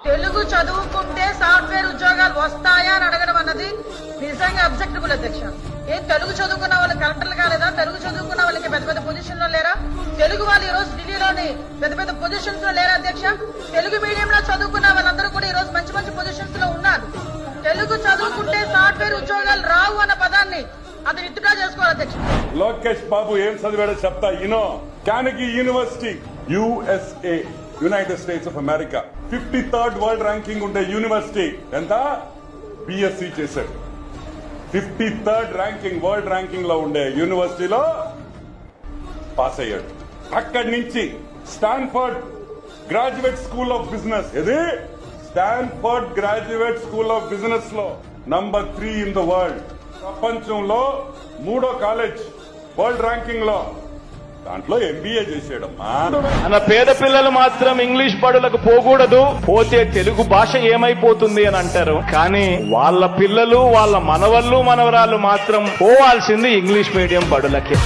తెలుగు చదువుకుంటే సాఫ్ట్వేర్ ఉద్యోగాలు వస్తాయా అని అడగడం అన్నది నిజంగా అబ్జెక్టబుల్ అధ్యక్ష. ఏం తెలుగు చదువుకున్న వాళ్ళు కలెక్టర్లు కాలేదా? తెలుగు చదువుకున్న వాళ్ళకి పెద్ద పెద్ద పొజిషన్ లో లేరా? తెలుగు వాళ్ళు ఈ రోజు ఢిల్లీలోని పెద్ద పెద్ద పొజిషన్స్ లో లేరా అధ్యక్ష? తెలుగు మీడియం లో చదువుకున్న వాళ్ళందరూ కూడా ఈ రోజు మంచి మంచి పొజిషన్స్ లో ఉన్నారు. తెలుగు చదువుకుంటే సాఫ్ట్వేర్ ఉద్యోగాలు రావు అన్న పదాన్ని అది విత్డ్రా చేసుకోవాలి అధ్యక్ష. లోకేష్ బాబు ఏం చదివాడో చెప్తా. Carnegie university USA, United States of America 53rd world ranking ఉండే యూనివర్సిటీ. ఎంత? BSc చేశాడు. 53rd ర్యాంకింగ్ వరల్డ్ ర్యాంకింగ్ లో ఉండే యూనివర్సిటీలో పాస్ అయ్యాడు. అక్కడి నుంచి Stanford graduate school of business, ఇది Stanford graduate school of business లో నంబర్ 3 ఇన్ ద వరల్డ్. ప్రపంచంలో 3వ కాలేజ్ వరల్డ్ ర్యాంకింగ్ లో, దాంట్లో MBA చేసాడమ్మా. మన పేద పిల్లలు మాత్రం ఇంగ్లీష్ బడులకు పోకూడదు, పోతే తెలుగు భాష ఏమైపోతుంది అని అంటారు. కానీ వాళ్ళ పిల్లలు, వాళ్ళ మనవళ్ళు మనవరాలు మాత్రం పోవాల్సింది ఇంగ్లీష్ మీడియం బడులకే.